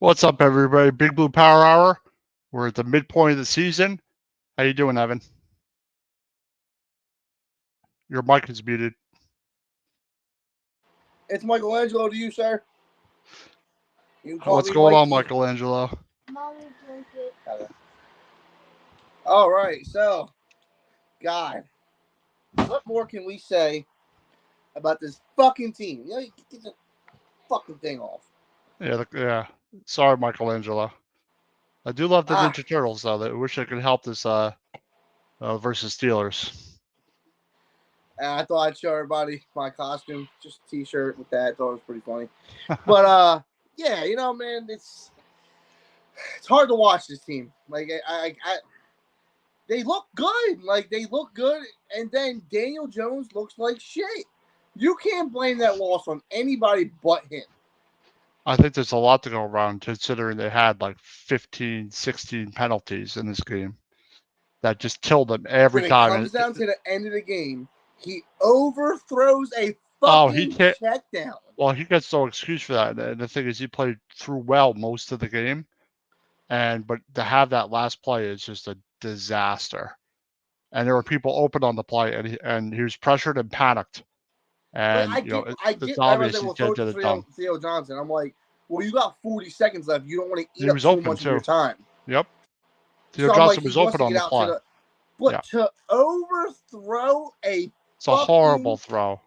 What's up, everybody? Big Blue Power Hour. We're at the midpoint of the season. How you doing, Evan? Your mic is muted. It's Michelangelo to you, sir. You can call What's me going on, Mikey. Michelangelo? Mommy drink it. All right, so, God, what more can we say about this fucking team? You know, you get the fucking thing off. Yeah. Sorry, Michelangelo. I do love the Ninja Turtles, though. I wish I could help this versus Steelers. And I thought I'd show everybody my costume, just a t-shirt with that. I thought it was pretty funny. But yeah, you know, man, it's hard to watch this team. Like they look good. Like they look good, and then Daniel Jones looks like shit. You can't blame that loss on anybody but him. I think there's a lot to go around, considering they had like 15, 16 penalties in this game that just killed them every When it time. comes down to the end of the game, he overthrows a fucking check down. Well, he gets no excuse for that. And the thing is, he played through well most of the game. But to have that last play is just a disaster. And there were people open on the play, and he was pressured and panicked. And it's obvious he can't get it done. Theo Johnson. I'm like, well, you got 40 seconds left. You don't want to eat up too much of your time. Yep. Theo Johnson was open on the play. But to overthrow it's a horrible throw.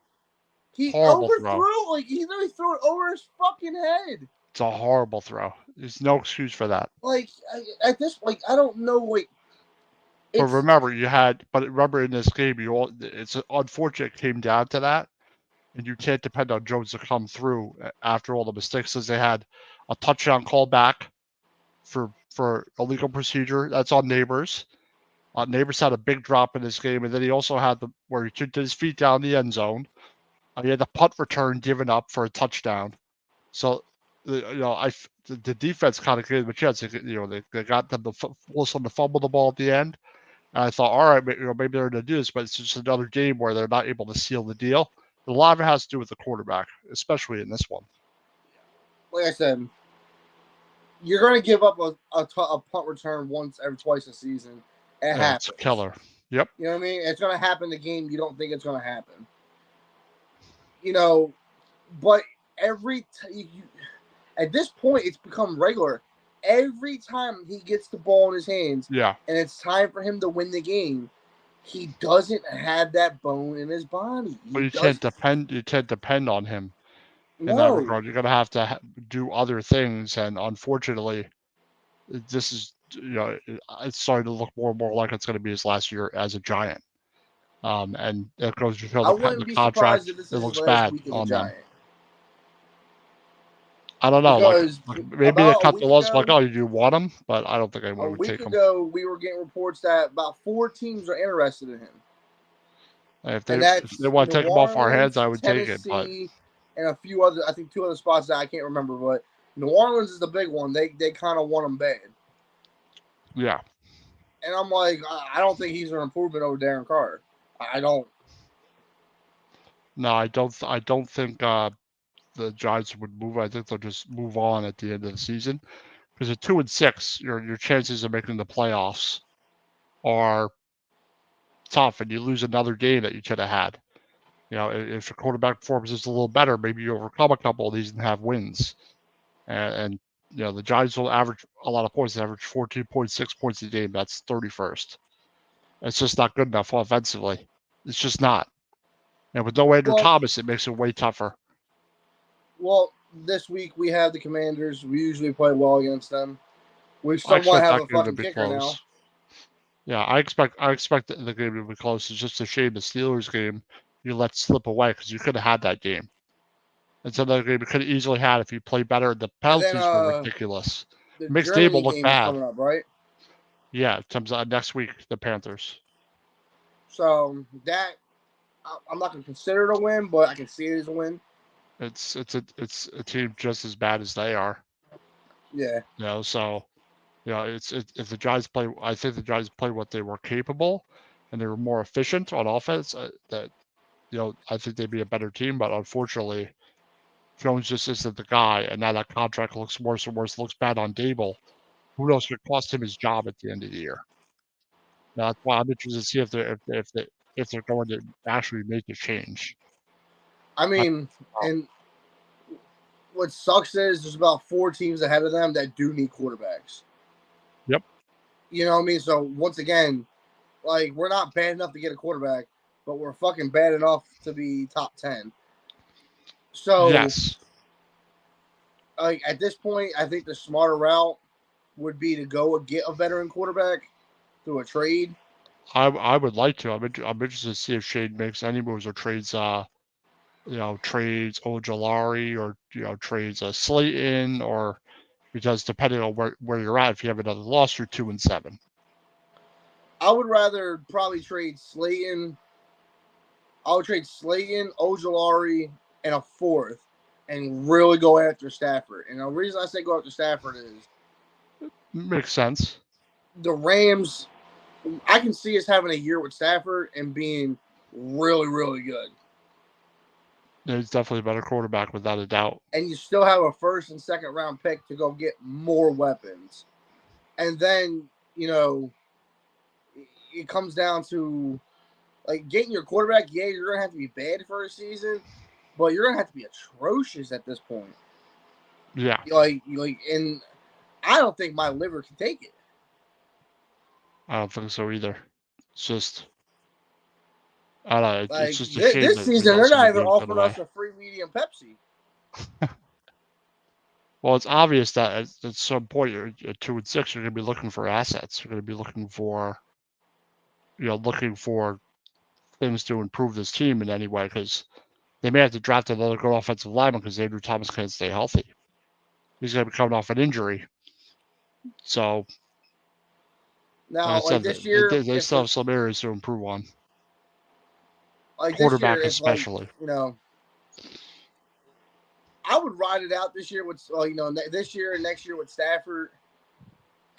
He overthrew, like he literally threw it over his fucking head. It's a horrible throw. There's no excuse for that. Like at this, like I don't know, like. But remember, in this game, it's unfortunate it came down to that, and you can't depend on Jones to come through after all the mistakes, as they had a touchdown call back for illegal procedure. That's on Neighbors. Neighbors had a big drop in this game, and then he also had where he took his feet down the end zone. He had the punt return given up for a touchdown. So, the defense kind of gave them a chance. They got them to force them to fumble the ball at the end. And I thought, all right, maybe they're going to do this, but it's just another game where they're not able to seal the deal. A lot of it has to do with the quarterback, especially in this one. Like I said, you're going to give up a punt return twice a season. It happens. It's a killer. Yep. You know what I mean? It's going to happen in the game. You don't think it's going to happen. But at this point, it's become regular. Every time he gets the ball in his hands, and it's time for him to win the game, he doesn't have that bone in his body. You can't depend on him in that regard. You're going to have to do other things, and unfortunately, this is it's starting to look more and more like it's going to be his last year as a Giant. And it goes to show the contract. It looks bad on them. I don't know. Maybe they cut the loss like, oh, you want him? But I don't think anyone would take him. A week ago, we were getting reports that about 4 teams are interested in him. If they want to take him off our hands, I would take it. But and a few other, I think 2 other spots that I can't remember. But New Orleans is the big one. They kind of want him bad. Yeah. And I'm like, I don't think he's an improvement over Darren Carter. I don't. No, I don't think the Giants would move. I think they'll just move on at the end of the season, because at 2-6, your chances of making the playoffs are tough, and you lose another game that you could have had. If your quarterback performance is a little better, maybe you overcome a couple of these and have wins. And the Giants will average a lot of points. They average 14.6 points a game. That's 31st. It's just not good enough offensively. It's just not. And with no Andrew Thomas, it makes it way tougher. Well, this week we have the Commanders. We usually play well against them. We somewhat have a fucking kicker now. Yeah, I expect the game to be close. It's just a shame the Steelers game you let slip away, because you could have had that game. It's another game you could have easily had if you played better. The penalties were ridiculous. Mixed table looked bad. Coming up, right? Yeah, it comes out next week, the Panthers. So that I'm not going to consider it a win, but I can see it as a win. It's a team just as bad as they are. Yeah. So if the Giants play, I think the Giants play what they were capable, and they were more efficient on offense. I think they'd be a better team, but unfortunately, Jones just isn't the guy, and now that contract looks worse and worse, looks bad on Dable. Who knows? Could cost him his job at the end of the year. Now, that's why I'm interested to see if they're going to actually make a change. I mean, and what sucks is there's about 4 teams ahead of them that do need quarterbacks. Yep. You know what I mean? So once again, like, we're not bad enough to get a quarterback, but we're fucking bad enough to be top 10. So yes, like at this point, I think the smarter route would be to go and get a veteran quarterback through a trade. I would like to. I'm interested to see if Shane makes any moves or trades. Trades Ojolari or trades Slayton, or because depending on where you're at, if you have another loss, you're 2-7. I would rather probably trade Slayton. I would trade Slayton, Ojolari, and a 4th, and really go after Stafford. And the reason I say go after Stafford is Makes sense. the Rams. I can see us having a year with Stafford and being really, really good. Yeah, he's definitely a better quarterback without a doubt. And you still have a 1st and 2nd round pick to go get more weapons. And then, it comes down to like getting your quarterback. Yeah, you're gonna have to be bad for a season, but you're gonna have to be atrocious at this point. Yeah, And I don't think my liver can take it. I don't think so either. It's just, I don't know. Like It's just a shame this that season, they're some not of the even games got offering away. us a free medium Pepsi. Well, it's obvious that at some point, you're at 2-6, you're going to be looking for assets. You're going to be looking for, things to improve this team in any way, because they may have to draft another good offensive lineman because Andrew Thomas can't stay healthy. He's going to be coming off an injury. So, like I Now, like said, this year, they still have some areas to improve on. like this year, Quarterback if especially. I would ride it out this year with, this year and next year with Stafford,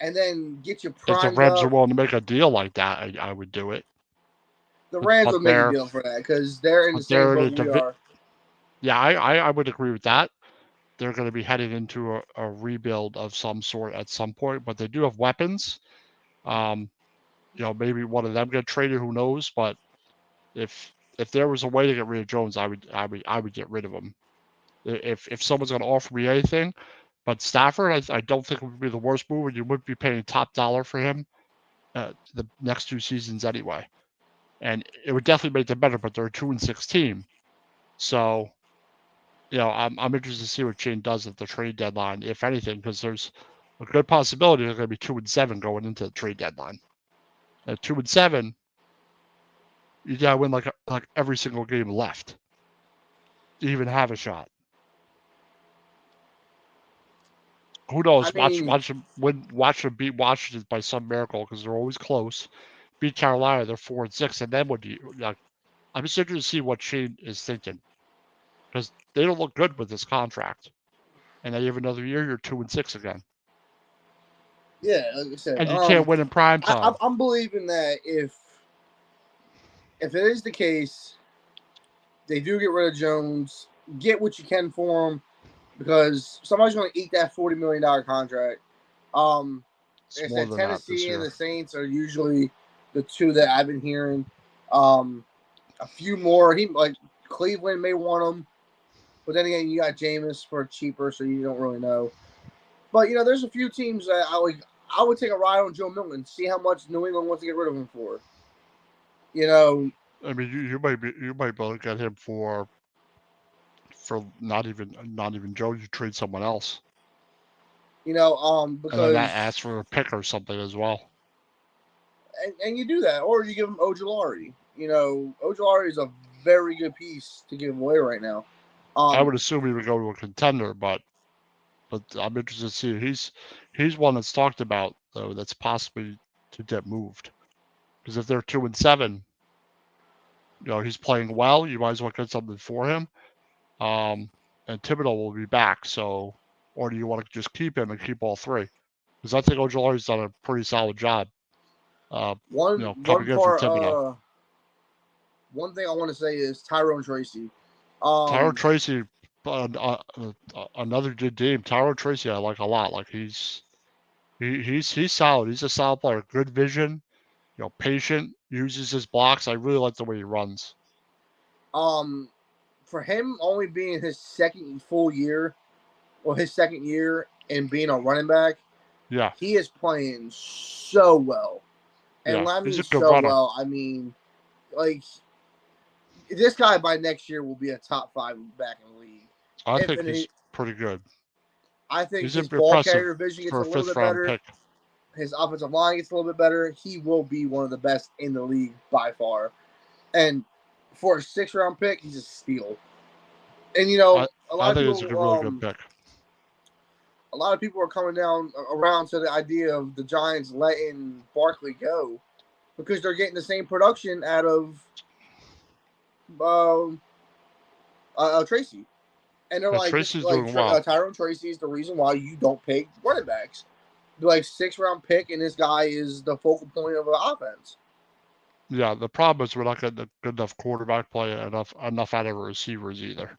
and then get you If the primed Rams are up. willing to make a deal like that, I would do it. The Rams But would make a they're deal for that because they're in the but same they're in a boat we are. Yeah, I would agree with that. They're going to be heading into a rebuild of some sort at some point, but they do have weapons. Maybe one of them get traded. Who knows? But if there was a way to get rid of Jones, I would get rid of him. If someone's going to offer me anything, but Stafford, I don't think it would be the worst move, and you would be paying top dollar for him the next 2 seasons anyway, and it would definitely make them better. But they're a 2-6 team, so I'm interested to see what Shane does at the trade deadline, if anything, because there's a good possibility they're going to be 2-7 going into the trade deadline. At 2-7, you got to win like every single game left to even have a shot. Who knows? I mean, Watch them win. Watch them beat Washington by some miracle because they're always close. Beat Carolina, they're 4-6, and then what do you like? I'm just interested to see what Shane is thinking because they don't look good with this contract. And then you have another year, you're 2-6 again. yeah, like I said, And you can't win in prime time. I'm believing that if it is the case, they do get rid of Jones, get what you can for him, because somebody's going to eat that $40 million contract. It's Like I more said, than that this Tennessee and year. the Saints are usually the two that I've been hearing. A few more. Cleveland may want him, but then again, you got Jameis for cheaper, so you don't really know. But there's a few teams that I would take a ride on Joe Milton, see how much New England wants to get rid of him for. I mean, you might be able to get him for not even Joe. You trade someone else, and then that because asks for a pick or something as well. and you do that, or you give him Ojolari. Ojolari is a very good piece to give away right now. I would assume he would go to a contender, but I'm interested to see. He's one that's talked about though. That's possibly to get moved because if they're 2-7, he's playing well. You might as well get something for him. And Thibodeau will be back. So, or do you want to just keep him and keep all three? Because I think Ojolari's done a pretty solid job. One coming in for part. Thibodeau. One thing I want to say is Tyrone Tracy. Tyrone Tracy another good game. Tyrone Tracy, I like a lot. Like he's solid. He's a solid player. Good vision. Patient. Uses his blocks. I really like the way he runs. For him only being his second full year, or his second year, and being a running back, yeah, he is playing so well. And when I mean so runner. Well, I mean like this guy by next year will be a top 5 back in the league. I think he's pretty good. I think his ball carrier vision gets a little bit better. Pick. His offensive line gets a little bit better. He will be one of the best in the league by far. And for a 6th-round pick, he's a steal. And a lot of people, it's a really good pick. A lot of people are coming down around to the idea of the Giants letting Barkley go because they're getting the same production out of Tracy. And they're like Tyrone Tracy is the reason why you don't pick running backs. Like 6th-round pick, and this guy is the focal point of the offense. Yeah, the problem is we're not getting a good enough quarterback play and enough out of receivers either.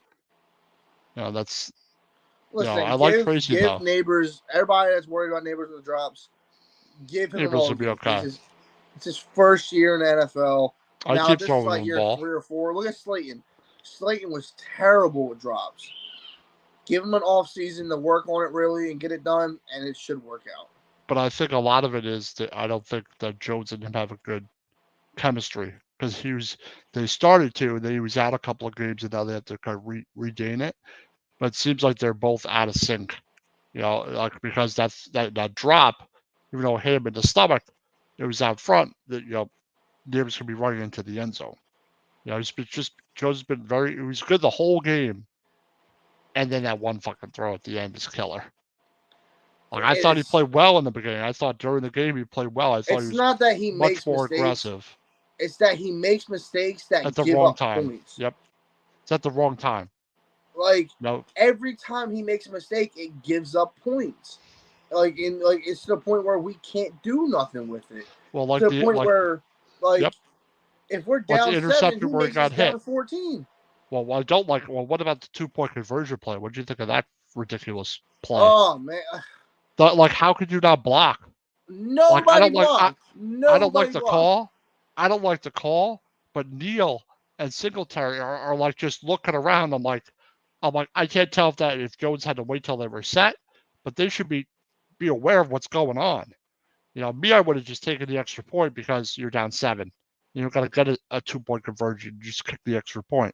That's. Listen, I like Tracy though. Neighbors, everybody that's worried about Neighbors with the drops, give him Neighbors will be okay. It's his first year in the NFL. I keep throwing him the ball. 3 or 4. Look at Slayton. Slayton was terrible with drops. Give him an off season to work on it really and get it done, and it should work out. But I think a lot of it is that I don't think that Jones and him have a good chemistry because they started to, and then he was out a couple of games, and now they have to kind of regain it. But it seems like they're both out of sync, because that drop, even though it hit him in the stomach, it was out front. That Davis could be running into the end zone. Jones has been he was good the whole game. And then that one fucking throw at the end is killer. Like I thought he played well in the beginning. I thought during the game he played well. I thought he was not that he much makes more mistakes. aggressive. It's that he makes mistakes that at the give wrong up time. Points. Yep, it's at the wrong time. Like every time he makes a mistake, it gives up points. It's to the point where we can't do nothing with it. Well, like to the point where if we're down 7, who makes us down 14? Well, I don't like. Well, what about the 2-point conversion play? What did you think of that ridiculous play? Oh man! How could you not block? Nobody blocked. I don't like the call. I don't like the call. But Neal and Singletary are just looking around. I'm like, I can't tell if Jones had to wait till they were set, but they should be aware of what's going on. I would have just taken the extra point because you're down 7. You're going to get a 2-point conversion. Just kick the extra point.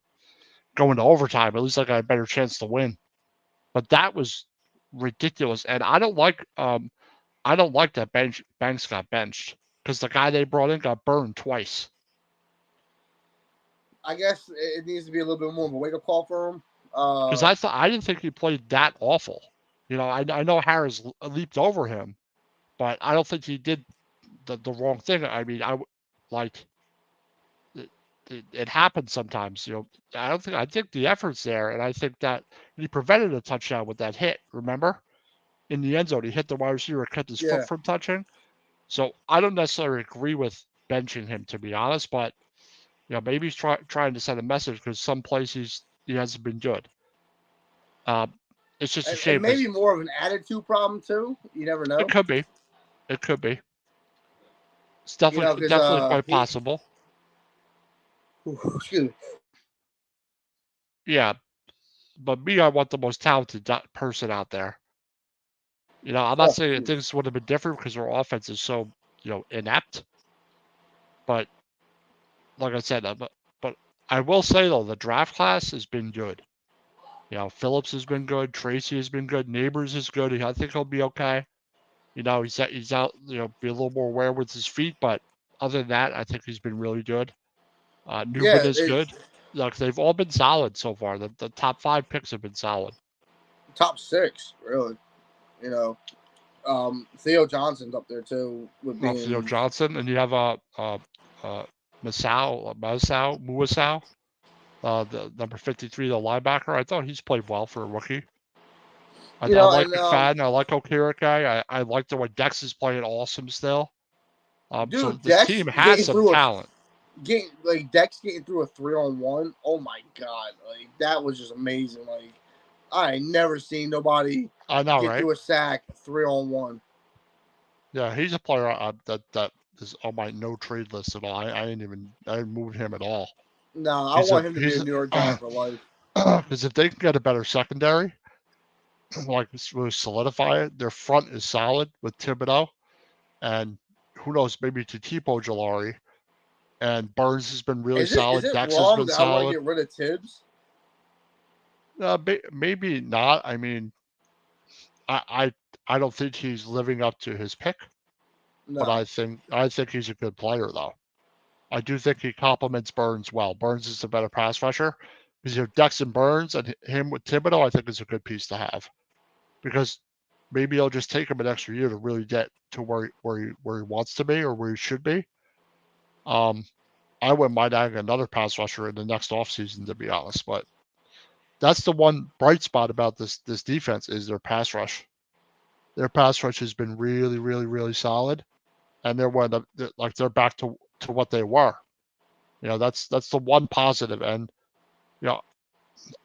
Going to overtime, at least I got a better chance to win. But that was ridiculous, and I don't like that Banks got benched because the guy they brought in got burned twice. I guess it needs to be a little bit more of a wake-up call for him. Because I didn't think he played that awful. I know Harris leaped over him, but I don't think he did the wrong thing. I mean, it happens sometimes. I think the effort's there, and I think that he prevented a touchdown with that hit. Remember, in the end zone, he hit the wide receiver, kept his foot from touching. So I don't necessarily agree with benching him, to be honest, but maybe he's trying to send a message because some places he hasn't been good. It's just a shame. And maybe more of an attitude problem too. You never know. It could be. It's definitely quite possible. Excuse me. Yeah, but I want the most talented person out there. I'm not saying things would have been different because our offense is so inept. But like I said, but I will say though, the draft class has been good. Phillips has been good. Tracy has been good. Neighbors is good. I think he'll be okay. He's out. Be a little more aware with his feet, but other than that, I think he's been really good. Newman is good. They've all been solid so far. The top 5 picks have been solid. Top 6, really. Theo Johnson's up there too. Theo Johnson, and you have Muasau, the number 53, the linebacker. I thought he's played well for a rookie. I like McFadden. I like Okereke. I like the way Dex is playing awesome still. So this team has some talent. Dex getting through a 3-on-1. Oh my god, that was just amazing. I ain't never seen nobody I know, get right? through a sack 3-on-1. Yeah, he's a player that is on my no trade list at all. I didn't move him at all. No, I want him to be a New York Giant for life. Because if they can get a better secondary, like really solidify it, their front is solid with Thibodeau, and who knows, maybe to Jalari. And Burns has been really solid. Is it Dex has wrong been that I want to solid. get rid of Tibbs? Maybe not. I mean, I don't think he's living up to his pick, but No. I think he's a good player though. I do think he complements Burns well. Burns is a better pass rusher because you have Dex and Burns, and him with Thibodeau, I think is a good piece to have because maybe it'll just take him an extra year to really get to where he wants to be or where he should be. I wouldn't mind adding another pass rusher in the next offseason, to be honest, but that's the one bright spot about this defense is their pass rush. Their pass rush has been really, really, really solid, and they're back to what they were. That's the one positive, and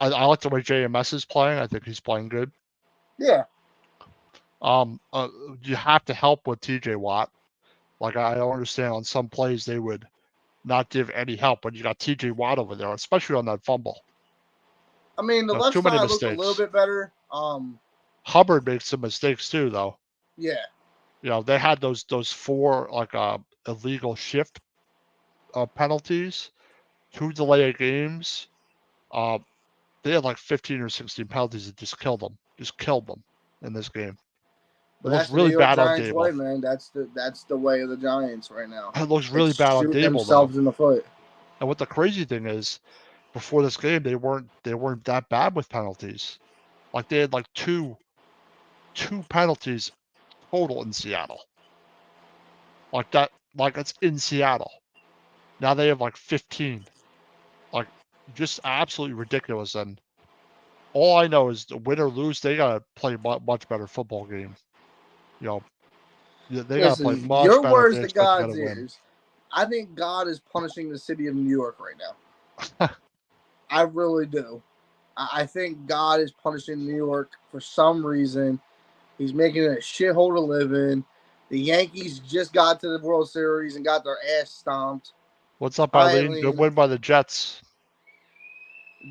I like the way JMS is playing. I think he's playing good. Yeah. You have to help with TJ Watt. Like I don't understand on some plays they would not give any help when you got TJ Watt over there, especially on that fumble. I mean, the left Too many side looked a little bit better. Hubbard makes some mistakes too, though. Yeah. They had those 4 like illegal shift penalties, 2 delay games. They had like 15 or 16 penalties that just killed them in this game. But It that's looks the New really York bad on Giants way, Dable. man. That's the way of the Giants right now. It looks really bad on Shoot Dable, themselves though. in the foot. And what the crazy thing is, before this game, they weren't that bad with penalties. Like they had like two penalties total in Seattle. Like that, like it's in Seattle. Now they have like 15. Like just absolutely ridiculous. And all I know is the win or lose, they gotta play a much better football game. They gotta play much your better if words they to expect to get God's a win. ears. I think God is punishing the city of New York right now. I really do. I think God is punishing New York for some reason. He's making it a shithole to live in. The Yankees just got to the World Series and got their ass stomped. What's up, Eileen? Good win by the Jets.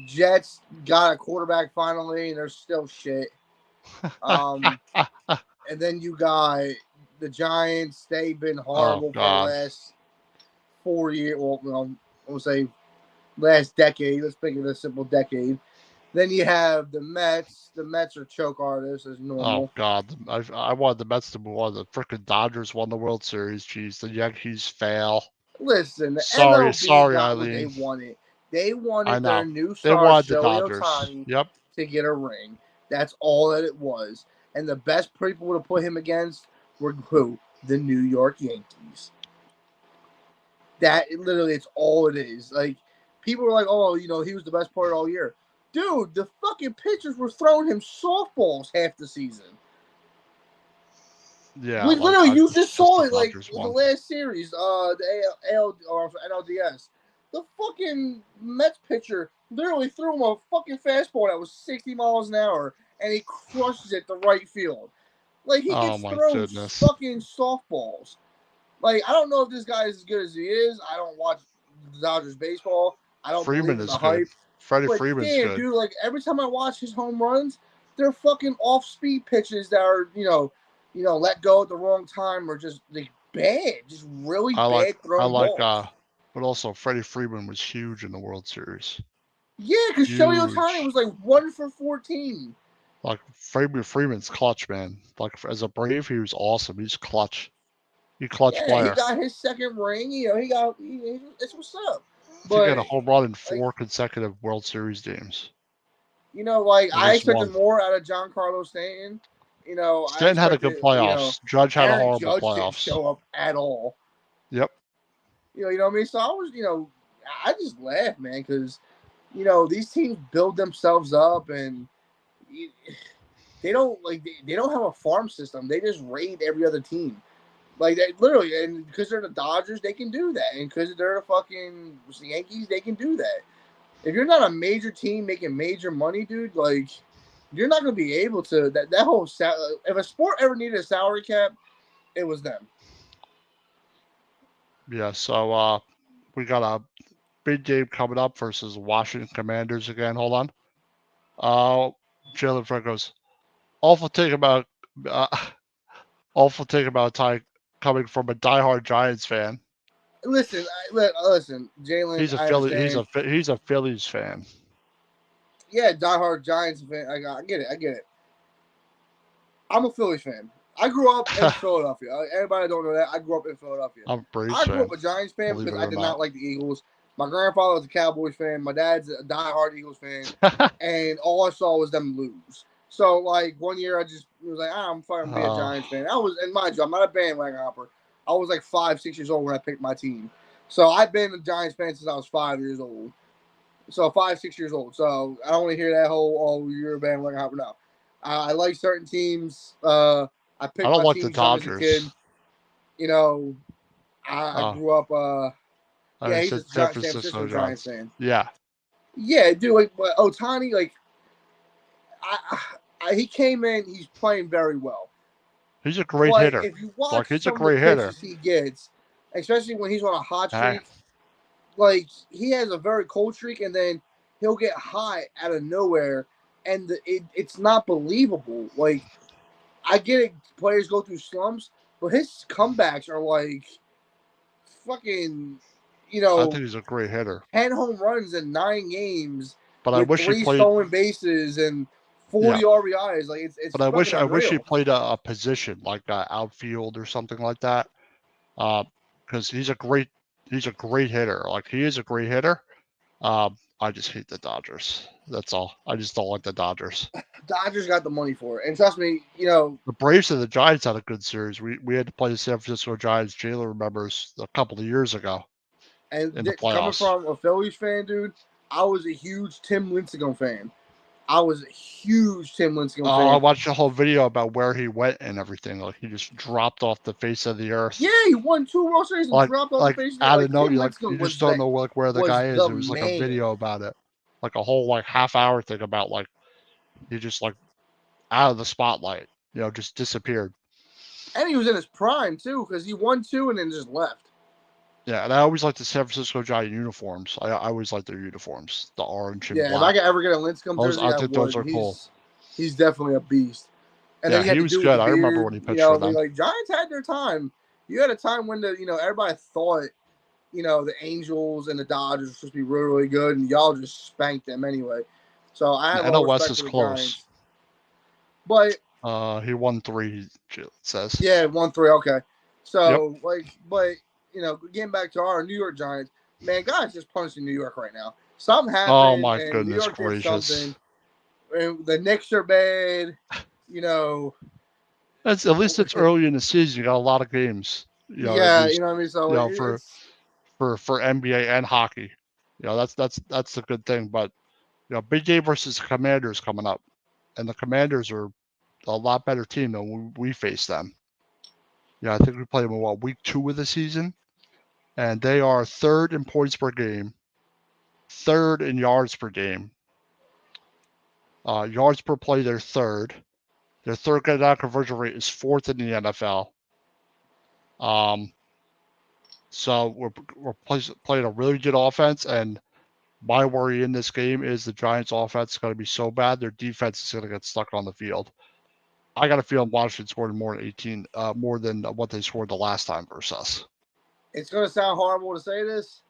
Jets got a quarterback finally, and they're still shit. And then you got the Giants. They've been horrible for the last 4 years. Well, I'm gonna say last decade. Let's make it a simple decade. Then you have the Mets. The Mets are choke artists as normal. Oh God, I wanted the Mets to move on. The freaking Dodgers won the World Series. Jeez, the Yankees fail. Listen, the sorry, MLB got Eileen. what they wanted. They wanted their new star Shohei Ohtani to get a ring. That's all that it was. And the best people to put him against were who? The New York Yankees. Literally, it's all it is. Like, people were like, oh, he was the best player all year. Dude, the fucking pitchers were throwing him softballs half the season. Yeah, literally, you just saw it like the last series, the AL or NLDS. The fucking Mets pitcher literally threw him a fucking fastball that was 60 miles an hour, and he crushes it to right field. Like, he gets thrown fucking softballs. Like, I don't know if this guy is as good as he is. I don't watch Dodgers baseball. I don't believe in the hype. Freddie Freeman's good. Dude, like, every time I watch his home runs, they're fucking off-speed pitches that are, let go at the wrong time or just like bad, just really bad thrown balls. But also Freddie Freeman was huge in the World Series. Yeah, because Shohei Ohtani was like 1 for 14. Like Freeman's clutch, man. Like as a Brave, he was awesome. He's clutch. He clutch player. He got his second ring. It's what's up. But he got a home run in 4 consecutive World Series games. I expected more out of Giancarlo Stanton. Stanton had a good playoffs. Judge had a horrible playoffs. Didn't show up at all. Yep. You know what I mean? So I was, I just laughed, man, because, these teams build themselves up and they don't have a farm system. They just raid every other team. Like, they literally, and because they're the Dodgers, they can do that. And because they're the Yankees, they can do that. If you're not a major team making major money, dude, like, you're not going to be able to that whole if a sport ever needed a salary cap, it was them. Yeah, so we got a big game coming up versus Washington Commanders again. Hold on. Jalen Frank goes, awful thing about Ty coming from a diehard Giants fan. Listen, Jalen. He's a I Philly. understand. He's a Phillies fan. Yeah, diehard Giants fan. I get it. I'm a Phillies fan. I grew up in Philadelphia. Everybody don't know that. I grew up in Philadelphia. I'm a Braves I grew fan. up a Giants fan Believe because it I or did not. not like the Eagles. My grandfather was a Cowboys fan. My dad's a diehard Eagles fan. And all I saw was them lose. So, like, one year I just was like, I'm fucking be a Giants fan. And mind you, I'm not a bandwagon hopper. I was like 5, 6 years old when I picked my team. So, I've been a Giants fan since I was 5 years old. So, 5, 6 years old. So, I don't want to hear that whole, oh, you're a bandwagon hopper. No. I like certain teams. I picked my like the teams young as a Dodgers. kid. You know, I grew up. Yeah, he's a San Francisco Giants fan. Yeah. Yeah, dude. Like, but Ohtani, like, he came in. He's playing very well. He's a great hitter. If you watch like, he's some a great of the hitter. pitches he gets, especially when he's on a hot streak, like he has a very cold streak, and then he'll get hot out of nowhere, and it's not believable. Like, I get it, players go through slumps, but his comebacks are like fucking, I think he's a great hitter. 10 home runs in 9 games, but with I wish 3 he played stolen bases and 40 RBIs. Like it's. But I wish he played a position like outfield or something like that, because he's a great hitter. Like, he is a great hitter. I just hate the Dodgers. That's all. I just don't like the Dodgers. Dodgers got the money for it, and trust me, the Braves and the Giants had a good series. We had to play the San Francisco Giants. Jalen remembers a couple of years ago. And in the coming playoffs. from a Phillies fan, dude, I was a huge Tim Lincecum fan. I watched the whole video about where he went and everything. Like, he just dropped off the face of the earth. Yeah, he won 2 World Series and dropped off the face of the earth. Out of nowhere, you just don't know where the guy is. It was like a video about it, like a whole half-hour thing about he just out of the spotlight, just disappeared. And he was in his prime too, because he won 2 and then just left. Yeah, and I always liked the San Francisco Giant uniforms. I always liked their uniforms, the orange and black. Yeah, if I could ever get a Lincecum jersey, I think those are cool. He's definitely a beast. And yeah, he was good. I remember when he pitched for them. Like, Giants had their time. You had a time when everybody thought, the Angels and the Dodgers were supposed to be really, really good, and y'all just spanked them anyway. So I have all respect for the close. Giants. But he won 3. It says. Yeah, 1-3. Okay. So getting back to our New York Giants, man, guys just punching New York right now. Something happened. Oh my goodness gracious! The Knicks are bad. At least it's early in the season. You got a lot of games. Yeah, you know what I mean. So for NBA and hockey, that's the good thing. But big game versus the Commanders coming up, and the Commanders are a lot better team than we face them. Yeah, I think we play them in week 2 of the season, and they are 3rd in points per game, 3rd in yards per game. Yards per play, they're 3rd. Their 3rd down conversion rate is 4th in the NFL. So we're playing a really good offense, and my worry in this game is the Giants' offense is going to be so bad, their defense is going to get stuck on the field. I got a feeling Washington scored more than what they scored the last time versus us. It's going to sound horrible to say this.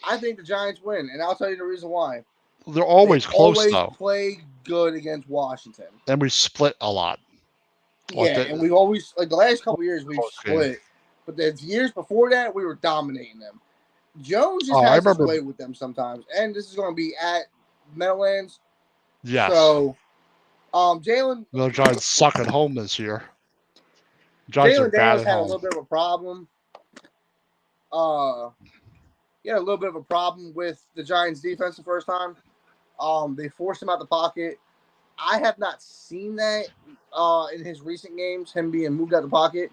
I think the Giants win, and I'll tell you the reason why. They're always close, though. Always play good against Washington. And we split a lot. Yeah, and we've always, the last couple of years, we've split. But the years before that, we were dominating them. Jones just has his way with them sometimes. And this is going to be at Meadowlands. Yes. So, Jalen. The Giants suck at home this year. Jalen Daniels had a little bit of a problem. He had a little bit of a problem with the Giants' defense the first time. They forced him out the pocket. I have not seen that in his recent games, him being moved out the pocket.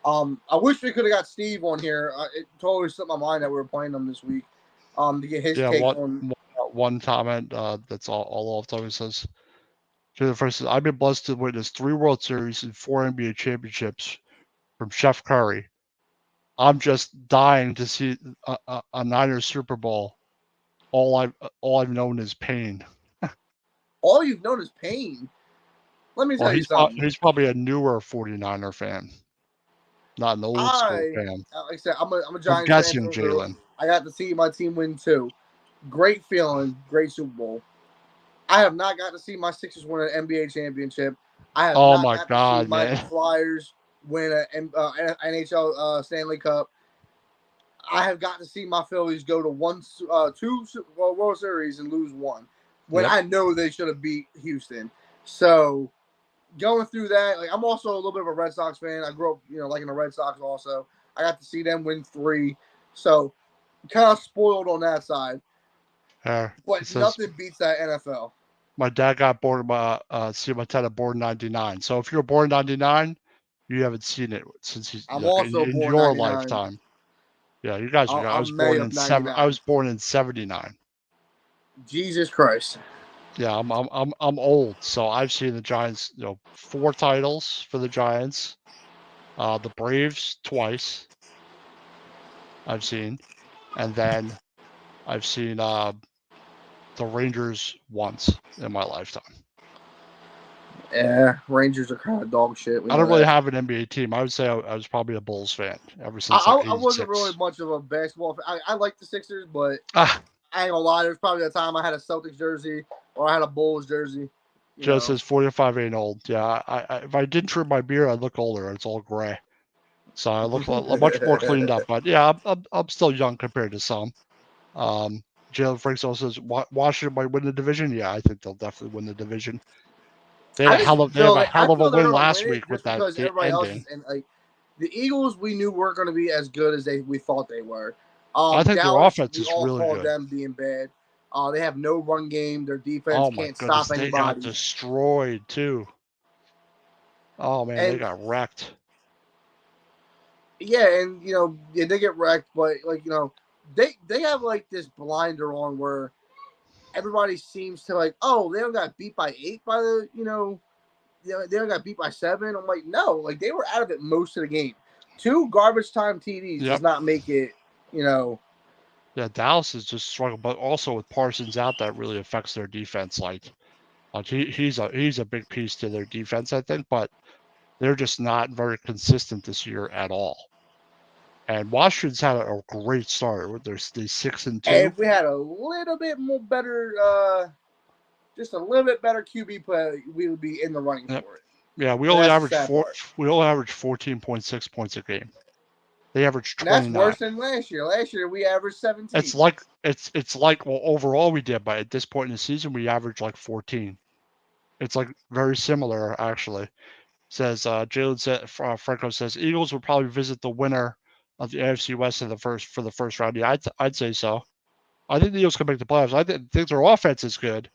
I wish we could have got Steve on here. It totally slipped my mind that we were playing them this week to get his take on. One comment, that's all Off Tommy says. Jalen Franks says, I've been blessed to witness 3 World Series and 4 NBA championships from Chef Curry. I'm just dying to see a Niners Super Bowl. All I've known is pain. All you've known is pain. Let me tell you something. He's probably a newer 49er fan, not an old school fan. Like I said, I'm a I'm Giants fan guessing, through. Jalen. I got to see my team win too. Great feeling, great Super Bowl. I have not got to see my Sixers win an NBA championship. I have Oh not my got God, to see my man. Flyers win an NHL Stanley Cup. I have got to see my Phillies go to two World Series and lose one when I know they should have beat Houston. So going through that, like I'm also a little bit of a Red Sox fan. I grew up, liking the Red Sox also. I got to see them win 3. So kind of spoiled on that side. But nothing beats that NFL. My dad got born see my dad born in 99. So if you're born in 99, you haven't seen it since he's I'm also in born your 99. lifetime. Yeah, you guys are. I was May born of in 99. I was born in 79. Jesus Christ. Yeah, I'm old, so I've seen the Giants, 4 titles for the Giants. The Braves twice. I've seen, and then I've seen the Rangers once in my lifetime. Yeah, Rangers are kind of dog shit. I don't really have an NBA team. I would say I was probably a Bulls fan ever since I wasn't really much of a basketball fan. I like the Sixers, but I ain't gonna lie. There's probably a time I had a Celtics jersey or I had a Bulls jersey. Joe says 45 ain't old. Yeah, if I didn't trim my beard, I'd look older. It's all gray, so I look much more cleaned up. But yeah, I'm still young compared to some. Jalen Franks also says Washington might win the division. Yeah, I think they'll definitely win the division. They had a hell of a win last week with that ending. And like the Eagles, we knew weren't going to be as good as we thought they were. I think Dallas, their offense is really called good. Them being bad. They have no run game. Their defense can't stop anybody. They got destroyed too. Oh man, they got wrecked. Yeah, and they get wrecked, but they have like this blinder on where everybody seems to like, oh, they don't got beat by 8 by the they don't got beat by 7. I'm like, no, like they were out of it most of the game. 2 garbage time TDs does not make it, Yeah, Dallas is just struggling, but also with Parsons out, that really affects their defense. Like he's a big piece to their defense, I think, but they're just not very consistent this year at all. And Washington's had a great start. They're 6-2. If we had a little bit more better, just a little bit better QB play, we would be in the running for it. Yeah, we only averaged 14.6 points a game. They averaged 29. That's worse than last year. Last year we averaged 17. It's like well, overall we did, but at this point in the season we averaged like 14. It's like very similar actually. Says Jalen Franco says Eagles will probably visit the winner of the AFC West for the first round. Yeah, I'd say so. I think the Eagles can make the playoffs. I think their offense is good.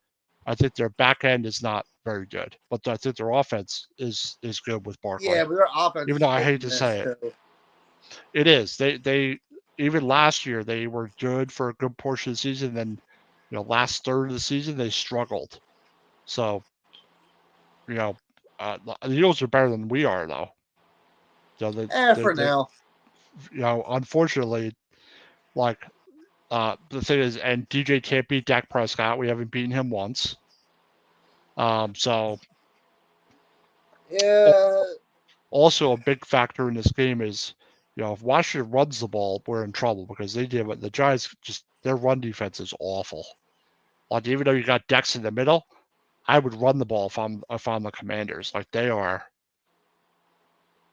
I think their back end is not very good, but I think their offense is good with Barkley. Yeah, but their offense, even though I hate to say it, it is. They even last year they were good for a good portion of the season. Then, last third of the season they struggled. So, the Eagles are better than we are, though. For now. Unfortunately, like the thing is, and DJ can't beat Dak Prescott. We haven't beaten him once. So yeah. Also, a big factor in this game is, if Washington runs the ball, we're in trouble because they did what the Giants their run defense is awful. Like even though you got Dex in the middle, I would run the ball if I'm the Commanders. Like they are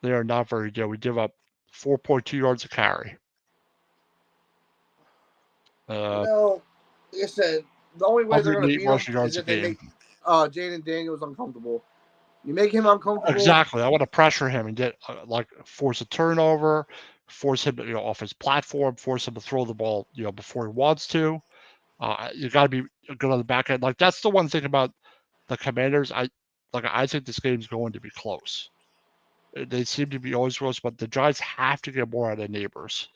not very good. We give up 4.2 yards a carry. Like I said, the only way they're going to beat them is if they make Jaden Daniels uncomfortable. You make him uncomfortable. Exactly. I want to pressure him and get force a turnover, force him off his platform, force him to throw the ball before he wants to. You got to be good on the back end. Like that's the one thing about the Commanders. I think this game's going to be close. They seem to be always close, but the Giants have to get more out of Neighbors.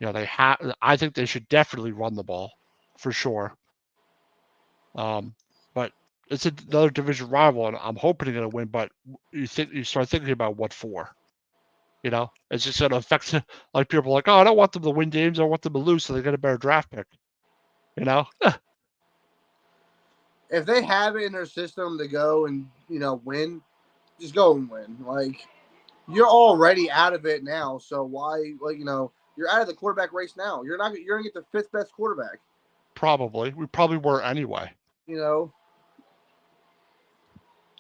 I think they should definitely run the ball for sure. But it's another division rival, and I'm hoping they're going to win. But you start thinking about what for. It's just going to affect like people are like, oh, I don't want them to win games. I want them to lose so they get a better draft pick. If they have it in their system to go and win, just go and win. Like you're already out of it now, so why? Like you're out of the quarterback race now. You're not. You're gonna get the fifth best quarterback. Probably. We probably were anyway. You know.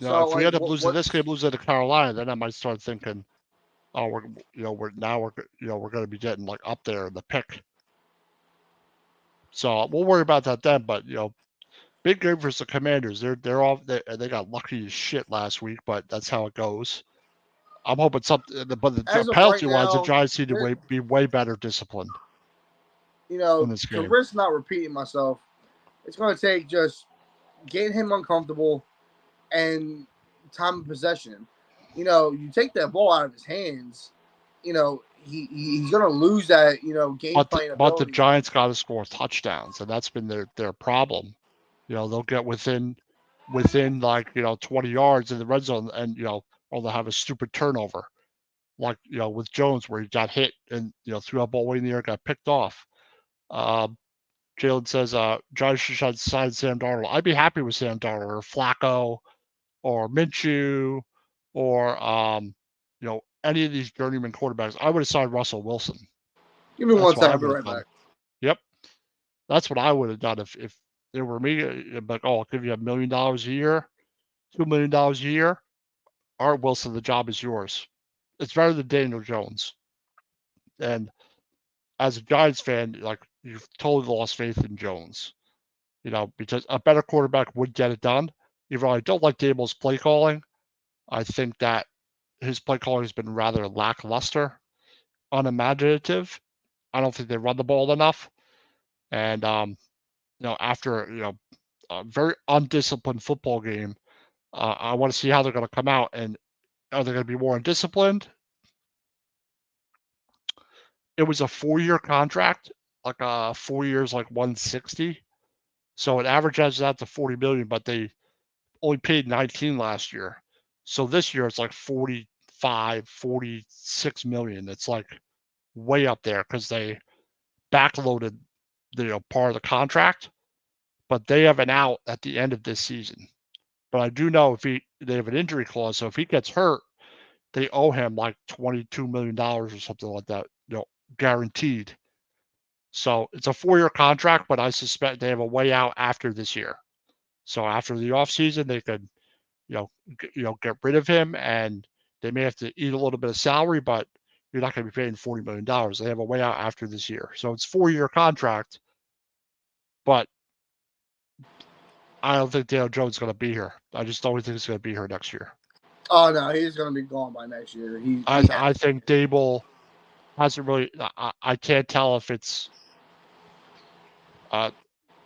If we end up losing this game, losing to Carolina, then I might start thinking, oh, we're going to be getting like up there in the pick. So we'll worry about that then. But big game versus the Commanders. They got lucky as shit last week, but that's how it goes. I'm hoping something. But the penalty wise, the Giants need to be way better disciplined. In this game. To risk not repeating myself, it's going to take just getting him uncomfortable and time of possession. You take that ball out of his hands, he's going to lose that, game playing ability. But the Giants got to score touchdowns, and that's been their problem. They'll get within like 20 yards in the red zone, and or they'll have a stupid turnover, like with Jones where he got hit and threw a ball way in the air, got picked off. Jalen says Giants should sign Sam Darnold. I'd be happy with Sam Darnold or Flacco or Minshew or any of these journeyman quarterbacks. I would have signed Russell Wilson. Give me 1 second. I'll be right back. Yep, that's what I would have done if it were me. Like, oh, I'll give you $1 million a year, $2 million a year. Art Wilson, the job is yours. It's better than Daniel Jones. And as a Giants fan, like you've totally lost faith in Jones. Because a better quarterback would get it done. Even though I don't like Dable's play calling, I think that his play calling has been rather lackluster, unimaginative. I don't think they run the ball enough. And after a very undisciplined football game, I want to see how they're going to come out. And are they going to be more undisciplined? It was a 4-year contract, like 4 years, like 160. So it averages out to 40 million, but they only paid 19 last year. So this year it's like 45, 46 million. It's like way up there because they backloaded the part of the contract, but they have an out at the end of this season. But I do know they have an injury clause, so if he gets hurt, they owe him like $22 million or something like that, guaranteed. So it's a 4-year contract, but I suspect they have a way out after this year. So after the offseason, they could, get rid of him, and they may have to eat a little bit of salary, but you're not going to be paying $40 million. They have a way out after this year. So it's a 4-year contract, but I don't think Daniel Jones is going to be here. I just don't think he's going to be here next year. Oh, no, he's going to be gone by next year. I think Dable hasn't really. I can't tell if it's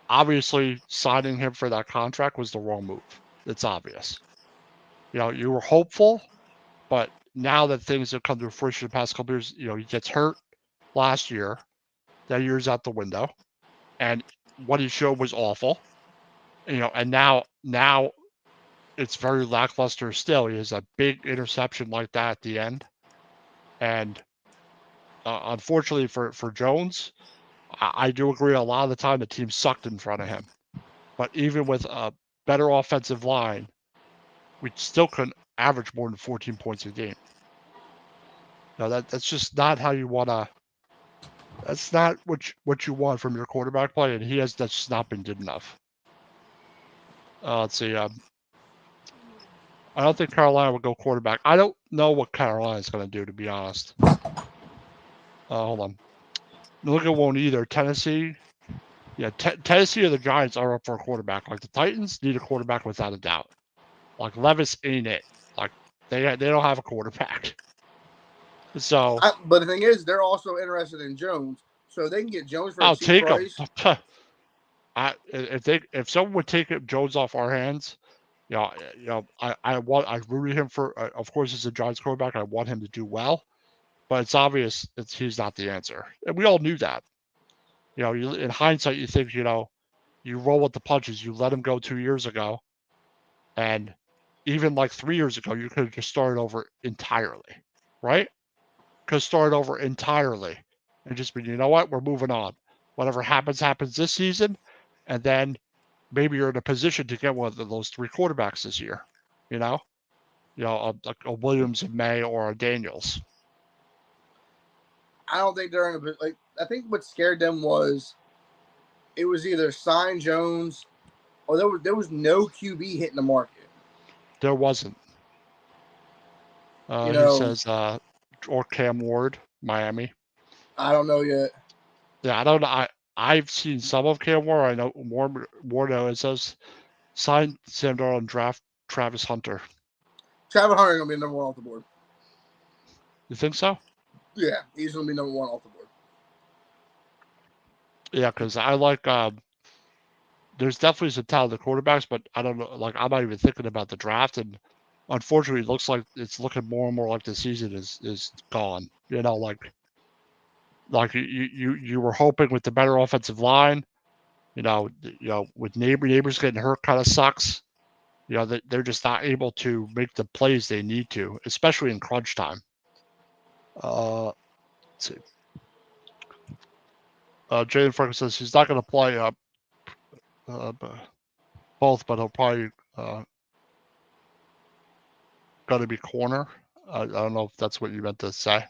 obviously signing him for that contract was the wrong move. It's obvious. You were hopeful, but now that things have come to fruition the past couple years, he gets hurt last year. That year's out the window, and what he showed was awful. And now it's very lackluster still. He has a big interception like that at the end, and unfortunately for Jones, I do agree a lot of the time the team sucked in front of him. But even with a better offensive line, we still couldn't average more than 14 points a game. Now that's just not how you want to. That's not what you want from your quarterback play, and that's just not been good enough. Let's see. I don't think Carolina will go quarterback. I don't know what Carolina's going to do, to be honest. Hold on. Look, won't either. Tennessee. Yeah, Tennessee or the Giants are up for a quarterback. Like the Titans need a quarterback without a doubt. Like Levis ain't it. Like they don't have a quarterback. So, but the thing is, they're also interested in Jones, so they can get Jones for a cheap price. Him. If someone would take Jones off our hands, I rooted him for. Of course, as a Giants quarterback, I want him to do well, but it's obvious he's not the answer, and we all knew that. In hindsight, you think you roll with the punches. You let him go 2 years ago, And even like 3 years ago, you could have just started over entirely, right? Could have started over entirely and just been, you know what, we're moving on. Whatever happens, happens this season. And then maybe you're in a position to get one of those 3 quarterbacks this year, you know? A Williams in May or a Daniels. I don't think they're in a like. I think what scared them was it was either sign Jones or there was no QB hitting the market. There wasn't. He says, or Cam Ward, Miami. I don't know yet. Yeah, I don't know. I've seen some of Cam Ward. I know more now. It says sign Sam Darnold and draft Travis Hunter. Travis Hunter is gonna be number 1 off the board. You think so? Yeah, he's gonna be number 1 off the board. Yeah, because I like. There's definitely some talented quarterbacks, but I don't know. Like, I'm not even thinking about the draft, and unfortunately, it looks like it's looking more and more like the season is gone. Like you were hoping with the better offensive line. With neighbors getting hurt, kind of sucks. They're just not able to make the plays they need to, especially in crunch time. Let's see. Jalen Franklin says he's not going to play both, but he'll probably got to be corner. I don't know if that's what you meant to say.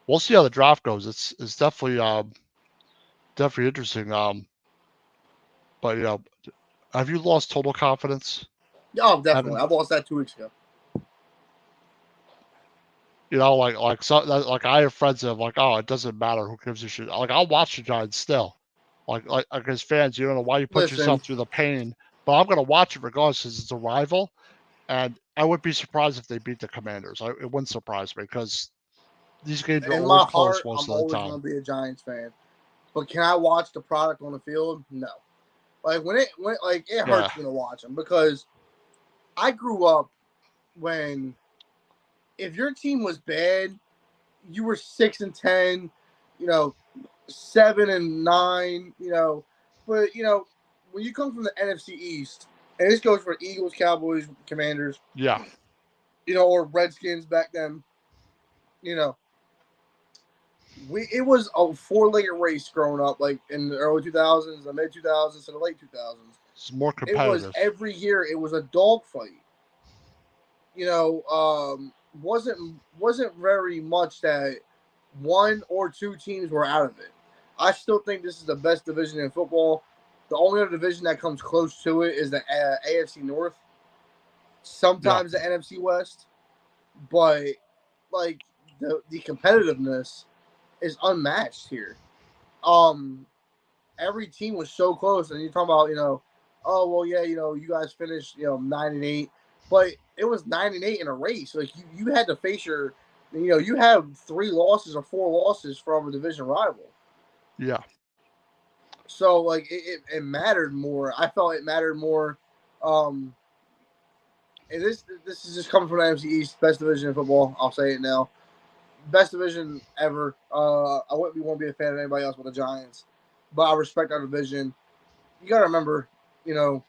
We'll see how the draft goes. It's definitely interesting. But have you lost total confidence? Oh, definitely. I lost that 2 weeks ago. Like I have friends that are like, oh, it doesn't matter, who gives a shit. Like, I'll watch the Giants still. Like as fans, you don't know why you put yourself through the pain, but I'm gonna watch it regardless because it's a rival. And I would be surprised if they beat the Commanders. It wouldn't surprise me because these games are always close most of the time. I'm always gonna be a Giants fan. But can I watch the product on the field? No. Like it hurts me to watch them because I grew up when if your team was bad, you were 6-10, 7-9, But when you come from the NFC East, and this goes for Eagles, Cowboys, Commanders, or Redskins back then, it was a 4-legged race growing up, like in the early 2000s, the mid 2000s, and the late 2000s. It's more competitive. It was every year. It was a dogfight. Wasn't very much that 1 or 2 teams were out of it. I still think this is the best division in football. The only other division that comes close to it is the AFC North. Sometimes the NFC West, but like the competitiveness is unmatched here. Every team was so close, and you're talking about, oh well, yeah, you guys finished 9-8, but it was 9-8 in a race. Like you had to face you have 3 losses or 4 losses from a division rival. Yeah. So like it mattered more. I felt it mattered more. And this is just coming from the NFC East, best division in football. I'll say it now. Best division ever. I won't be a fan of anybody else but the Giants, but I respect our division. You got to remember, it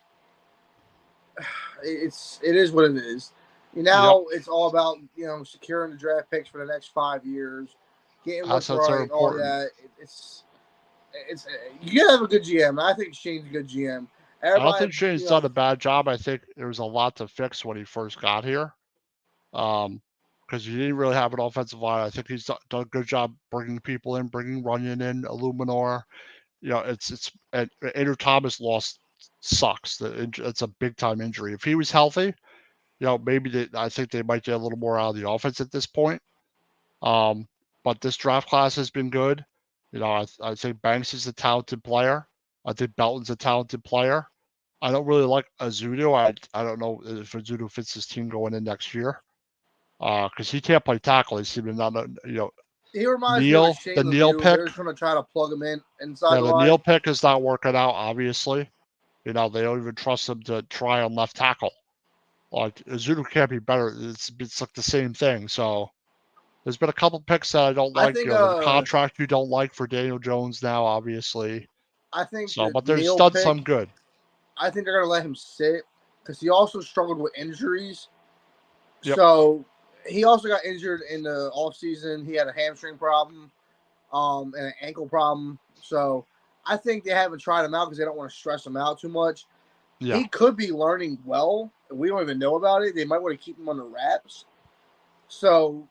is what it is. Now it's all about securing the draft picks for the next 5 years, getting what's right, all that. It's you gotta have a good GM. I think Shane's a good GM. I don't think Shane's done a bad job. I think there was a lot to fix when he first got here. Because you didn't really have an offensive line. I think he's done a good job bringing people in, bringing Runyon in, Illuminor. And Andrew Thomas loss sucks. It's a big time injury. If he was healthy, maybe I think they might get a little more out of the offense at this point. But this draft class has been good. I think Banks is a talented player. I think Belton's a talented player. I don't really like Azudu. I don't know if Azudu fits his team going in next year. Because he can't play tackle. He seems to not, He reminds me of Shane the Neil pick. They're going to try to plug him in inside the line. The Neil pick is not working out, obviously. They don't even trust him to try on left tackle. Like, Azudu can't be better. It's like the same thing. So, there's been a couple picks that I don't like. The contract you don't like for Daniel Jones now, obviously. I think so, but there's done some good. I think they're going to let him sit because he also struggled with injuries. Yep. So he also got injured in the offseason. He had a hamstring problem, and an ankle problem. So I think they haven't tried him out because they don't want to stress him out too much. Yeah. He could be learning well. We don't even know about it. They might want to keep him under wraps. So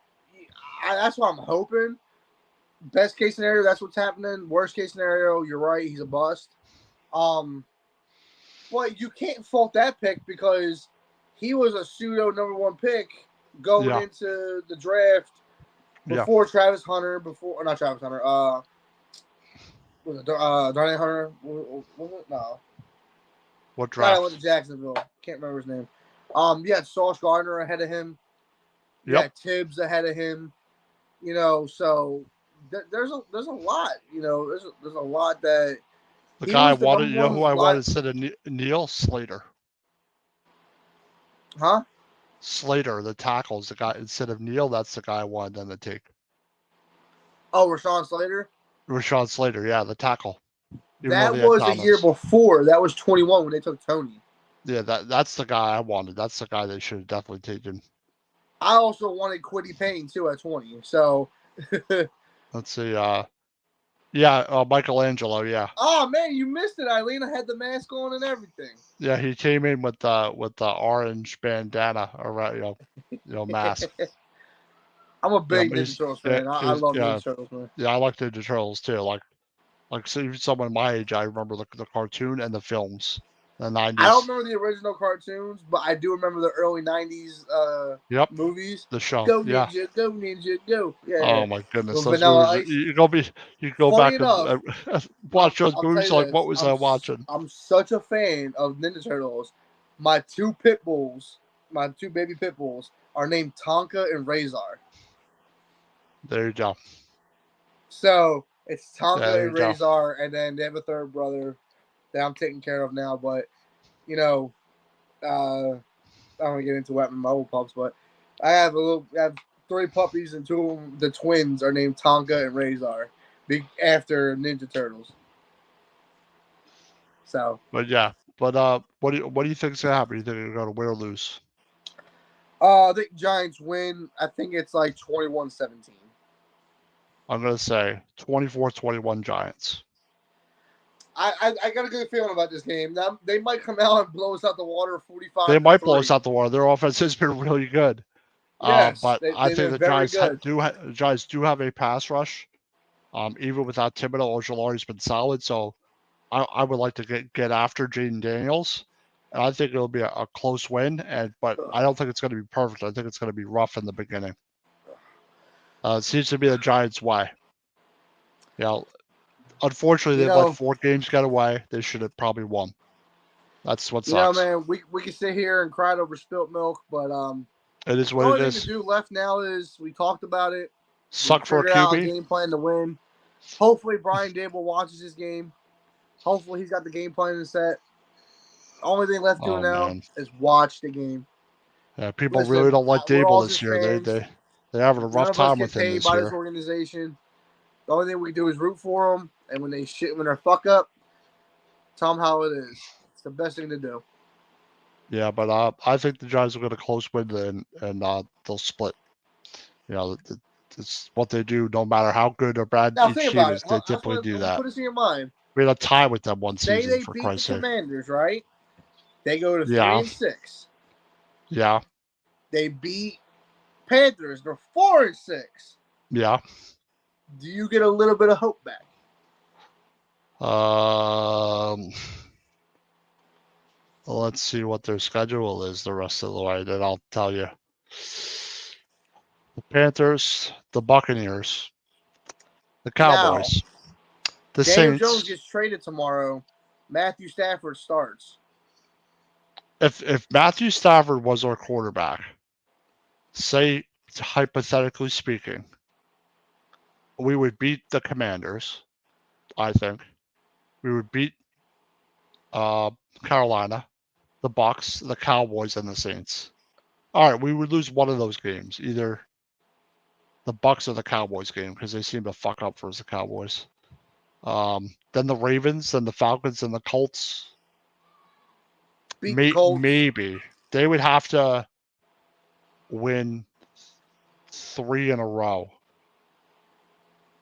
that's what I'm hoping. Best case scenario, that's what's happening. Worst case scenario, you're right. He's a bust. But you can't fault that pick because he was a pseudo number one pick going into the draft before Travis Hunter, before or not Travis Hunter. Was it Darnay Hunter? Was it? No. What draft? Guy went to Jacksonville. Can't remember his name. You had Sauce Gardner ahead of him. You had Tibbs ahead of him. You know, so there's a lot. You know, there's a lot that the guy wanted. You know who I wanted instead of Neil Slater. Huh? Slater, the tackles, the guy instead of Neil. That's the guy I wanted them to take. Oh, Rashawn Slater. Rashawn Slater, yeah, the tackle. That was a year before. That was 21 when they took Tony. Yeah, that's the guy I wanted. That's the guy they should have definitely taken. I also wanted Kwity Paye too at 20. So let's see. Michelangelo. Yeah. Oh man, you missed it. Eileen had the mask on and everything. Yeah, he came in with the orange bandana around, mask. I'm a big Ninja Turtles fan. I love Ninja Turtles, man. Yeah, I like Ninja Turtles too. Like someone my age, I remember the cartoon and the films. The 90s. I don't remember the original cartoons, but I do remember the early 90s movies. The show. Go Ninja, go Ninja, go. Yeah. Oh my goodness. Those movies, you go back and watch those movies like what was I watching? I'm such a fan of Ninja Turtles. My two baby pit bulls are named Tonka and Razor. There you go. So it's Tonka and Razor, and then they have a third brother that I'm taking care of now. But I don't want to get into wetting my old pups, but I have 3 puppies, and 2 of them, the twins, are named Tonka and Razor after Ninja Turtles. So, what do you think is gonna happen? You think they're gonna win or lose? I think Giants win. I think it's like 21-17. I'm gonna say 24-21 Giants. I got a good feeling about this game. Now, they might come out and blow us out the water 45. They might blow us out the water. Their offense has been really good. Yes, but I think the Giants do have a pass rush. Even without Thibodeau, Ojulari's been solid. So I would like to get after Jaden Daniels. And I think it'll be a close win. But I don't think it's going to be perfect. I think it's going to be rough in the beginning. It seems to be the Giants' way. Unfortunately, they let 4 games get away. They should have probably won. That's what sucks. Man, we can sit here and cry over spilt milk, but it is what it is. The only thing to do left now is we talked about it. Suck for a QB. Game plan to win. Hopefully, Brian Dable watches this game. Hopefully, he's got the game plan set. The only thing left to do now is watch the game. Yeah, people really don't like Dable this year. They're having a rough time with him this year. This organization. The only thing we do is root for them, and when they're fuck up, tell them how it is. It's the best thing to do. Yeah, but I think the Giants will get a close win and they'll split. It's what they do. No matter how good or bad each team is, they typically do that. Put this in your mind. We had a tie with them one season. They for beat Christ's the sake. Commanders, right? They go to 3-6. Yeah. They beat Panthers. They're 4-6. Yeah. Do you get a little bit of hope back? Let's see what their schedule is the rest of the way. Then I'll tell you. The Panthers, the Buccaneers, the Cowboys, the Saints. Jones gets traded tomorrow. Matthew Stafford starts. If Matthew Stafford was our quarterback, say hypothetically speaking, we would beat the Commanders. I think we would beat Carolina, the Bucs, the Cowboys, and the Saints. All right, we would lose one of those games, either the Bucs or the Cowboys game, because they seem to fuck up for us, the Cowboys. Then the Ravens, then the Falcons, and the Colts. beat the Colts. Maybe they would have to win 3 in a row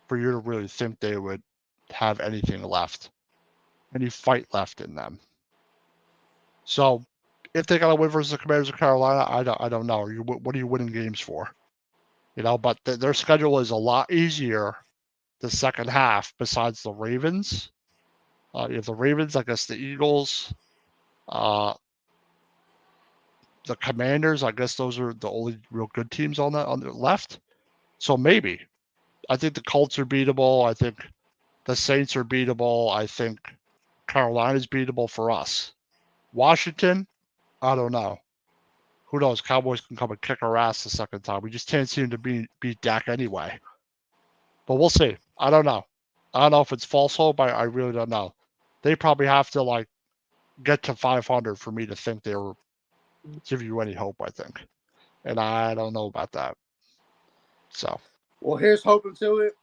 for you to really think they would have anything left, any fight left in them. So if they got to win versus the Commanders of Carolina, I don't know. What are you winning games for? But their schedule is a lot easier the second half besides the Ravens. You have the Ravens, I guess the Eagles, the Commanders. I guess those are the only real good teams on the left. So maybe. I think the Colts are beatable. I think the Saints are beatable. I think Carolina's beatable for us. Washington, I don't know. Who knows? Cowboys can come and kick our ass the second time. We just can't seem to beat Dak anyway. But we'll see. I don't know. I don't know if it's false hope. I really don't know. They probably have to get to 500 for me to think they will give you any hope, I think. And I don't know about that. So. Well, here's hoping to it.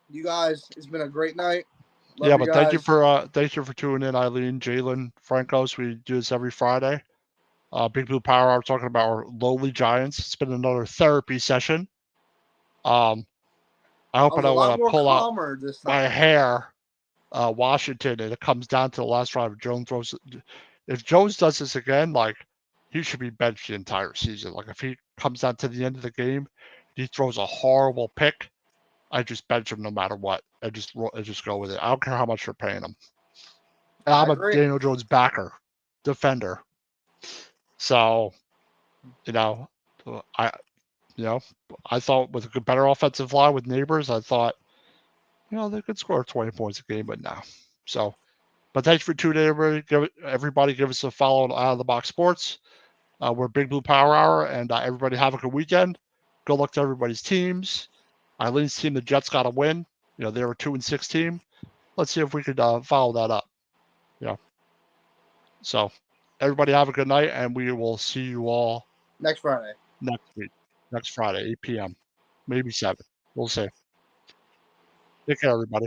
You guys, it's been a great night. Love you guys. Thank you for tuning in, Eileen, Jalen, Francos. We do this every Friday. Big Blue Power Hour talking about our lowly Giants. It's been another therapy session. I hope I don't want to pull out my hair, Washington, and it comes down to the last drive. If Jones does this again, he should be benched the entire season. If he comes down to the end of the game, he throws a horrible pick, I just bench him no matter what. I just go with it. I don't care how much you're paying him. And I'm a Daniel Jones backer, defender. So, I thought with a better offensive line with Neighbors, I thought, they could score 20 points a game, but no. So, but thanks for tuning in, everybody. Give us a follow on Out of the Box Sports. We're Big Blue Power Hour, and everybody have a good weekend. Good luck to everybody's teams. Eileen's team, the Jets, got to win. They were 2-6 team. Let's see if we could follow that up. So, everybody have a good night, and we will see you all next Friday. Next Friday, 8 p.m. Maybe 7. We'll see. Take care, everybody.